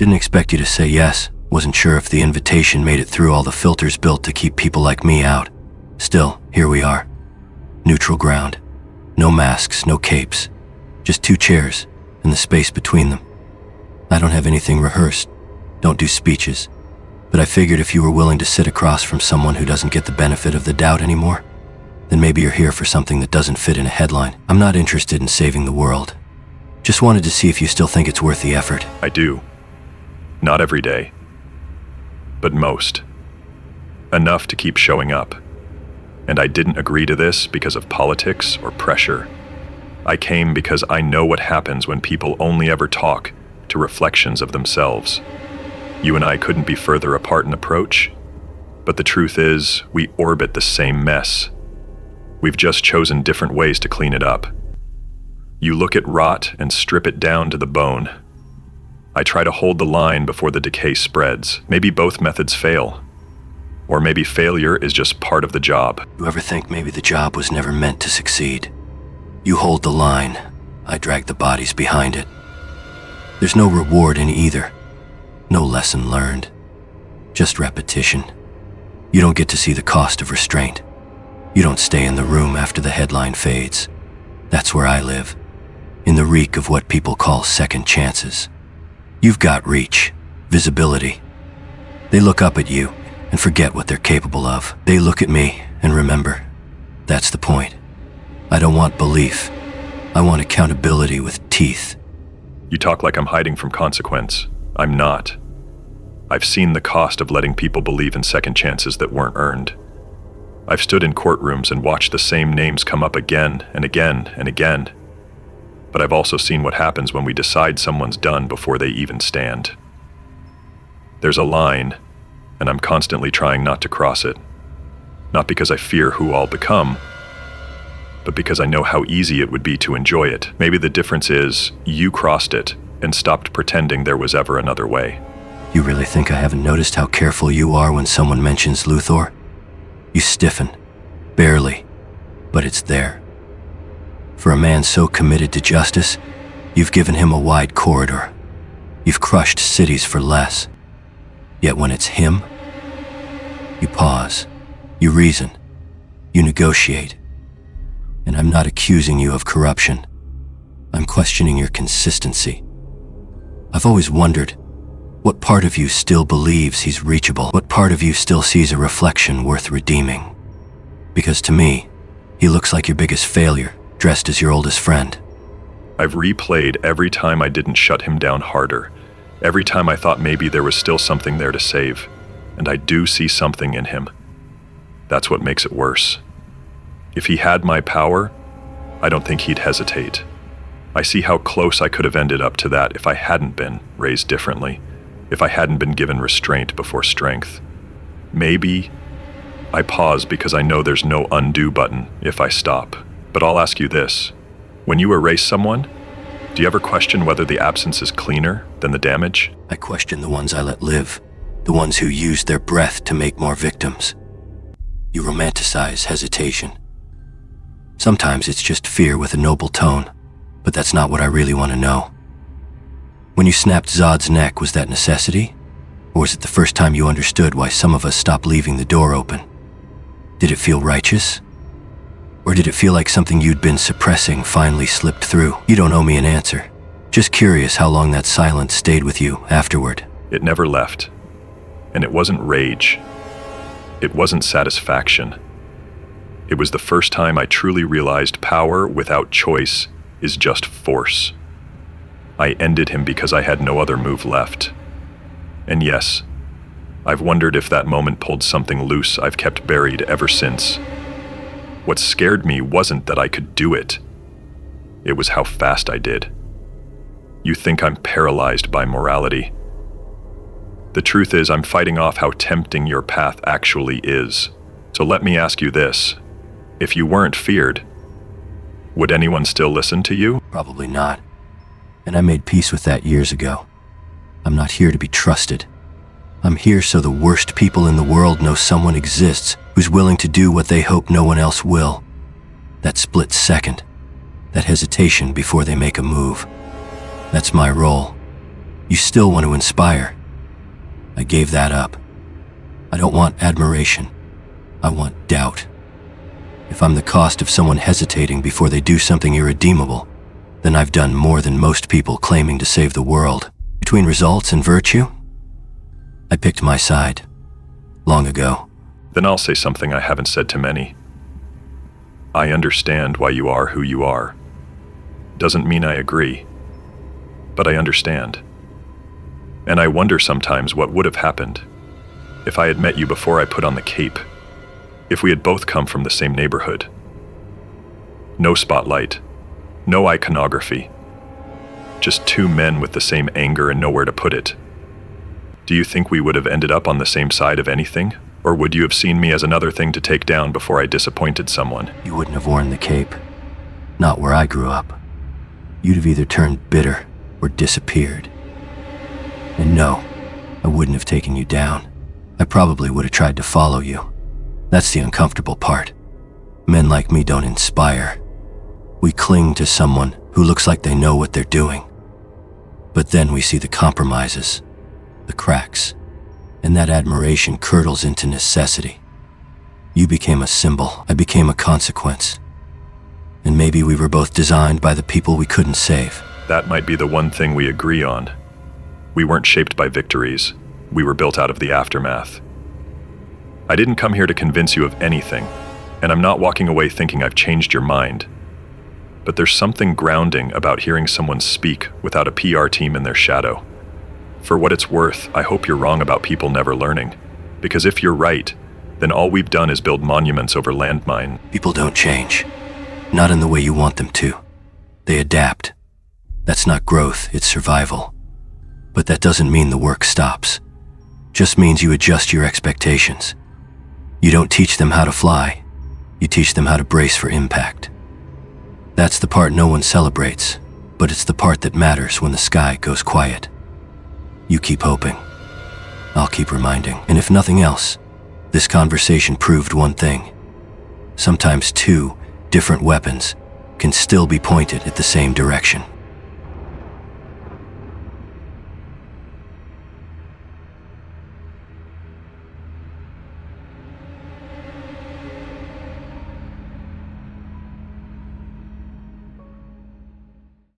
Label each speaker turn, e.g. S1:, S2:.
S1: Didn't expect you to say yes. Wasn't sure if the invitation made it through all the filters built to keep people like me out. Still, here we are. Neutral ground. No masks, no capes. Just 2 chairs and the space between them. I don't have anything rehearsed. Don't do speeches. But I figured if you were willing to sit across from someone who doesn't get the benefit of the doubt anymore, then maybe you're here for something that doesn't fit in a headline. I'm not interested in saving the world. Just wanted to see if you still think it's worth the effort.
S2: I do. Not every day. But most. Enough to keep showing up. And I didn't agree to this because of politics or pressure. I came because I know what happens when people only ever talk to reflections of themselves. You and I couldn't be further apart in approach, but the truth is, we orbit the same mess. We've just chosen different ways to clean it up. You look at rot and strip it down to the bone. I try to hold the line before the decay spreads. Maybe both methods fail. Or maybe failure is just part of the job.
S1: You ever think maybe the job was never meant to succeed? You hold the line, I drag the bodies behind it. There's no reward in either. No lesson learned. Just repetition. You don't get to see the cost of restraint. You don't stay in the room after the headline fades. That's where I live. In the reek of what people call second chances. You've got reach, visibility. They look up at you and forget what they're capable of. They look at me and remember. That's the point. I don't want belief. I want accountability with teeth.
S2: You talk like I'm hiding from consequence. I'm not. I've seen the cost of letting people believe in second chances that weren't earned. I've stood in courtrooms and watched the same names come up again and again and again. But I've also seen what happens when we decide someone's done before they even stand. There's a line, and I'm constantly trying not to cross it. Not because I fear who I'll become, but because I know how easy it would be to enjoy it. Maybe the difference is you crossed it and stopped pretending there was ever another way.
S1: You really think I haven't noticed how careful you are when someone mentions Luthor? You stiffen. Barely. But it's there. For a man so committed to justice, you've given him a wide corridor. You've crushed cities for less. Yet when it's him, you pause. You reason. You negotiate. And I'm not accusing you of corruption. I'm questioning your consistency. I've always wondered, what part of you still believes he's reachable? What part of you still sees a reflection worth redeeming? Because to me, he looks like your biggest failure, dressed as your oldest friend.
S2: I've replayed every time I didn't shut him down harder, every time I thought maybe there was still something there to save, and I do see something in him. That's what makes it worse. If he had my power, I don't think he'd hesitate. I see how close I could have ended up to that if I hadn't been raised differently, if I hadn't been given restraint before strength. Maybe I pause because I know there's no undo button if I stop. But I'll ask you this. When you erase someone, do you ever question whether the absence is cleaner than the damage?
S1: I question the ones I let live, the ones who used their breath to make more victims. You romanticize hesitation. Sometimes it's just fear with a noble tone, but that's not what I really want to know. When you snapped Zod's neck, was that necessity? Or was it the first time you understood why some of us stopped leaving the door open? Did it feel righteous? Or did it feel like something you'd been suppressing finally slipped through? You don't owe me an answer. Just curious how long that silence stayed with you afterward.
S2: It never left. And it wasn't rage. It wasn't satisfaction. It was the first time I truly realized power without choice is just force. I ended him because I had no other move left. And yes, I've wondered if that moment pulled something loose I've kept buried ever since. What scared me wasn't that I could do it. It was how fast I did. You think I'm paralyzed by morality. The truth is I'm fighting off how tempting your path actually is. So let me ask you this. If you weren't feared, would anyone still listen to you?
S1: Probably not. And I made peace with that years ago. I'm not here to be trusted. I'm here so the worst people in the world know someone exists who's willing to do what they hope no one else will. That split second. That hesitation before they make a move. That's my role. You still want to inspire. I gave that up. I don't want admiration. I want doubt. If I'm the cost of someone hesitating before they do something irredeemable, then I've done more than most people claiming to save the world. Between results and virtue, I picked my side. Long ago.
S2: Then I'll say something I haven't said to many. I understand why you are who you are. Doesn't mean I agree, but I understand. And I wonder sometimes what would have happened if I had met you before I put on the cape, if we had both come from the same neighborhood. No spotlight, no iconography, just two men with the same anger and nowhere to put it. Do you think we would have ended up on the same side of anything? Or would you have seen me as another thing to take down before I disappointed someone?
S1: You wouldn't have worn the cape. Not where I grew up. You'd have either turned bitter or disappeared. And no, I wouldn't have taken you down. I probably would have tried to follow you. That's the uncomfortable part. Men like me don't inspire. We cling to someone who looks like they know what they're doing. But then we see the compromises, the cracks, and that admiration curdles into necessity. You became a symbol, I became a consequence. And maybe we were both designed by the people we couldn't save.
S2: That might be the one thing we agree on. We weren't shaped by victories. We were built out of the aftermath. I didn't come here to convince you of anything, and I'm not walking away thinking I've changed your mind. But there's something grounding about hearing someone speak without a PR team in their shadow. For what it's worth, I hope you're wrong about people never learning. Because if you're right, then all we've done is build monuments over landmine.
S1: People don't change. Not in the way you want them to. They adapt. That's not growth, it's survival. But that doesn't mean the work stops. Just means you adjust your expectations. You don't teach them how to fly. You teach them how to brace for impact. That's the part no one celebrates, but it's the part that matters when the sky goes quiet. You keep hoping. I'll keep reminding. And if nothing else, this conversation proved one thing. Sometimes two different weapons can still be pointed at the same direction.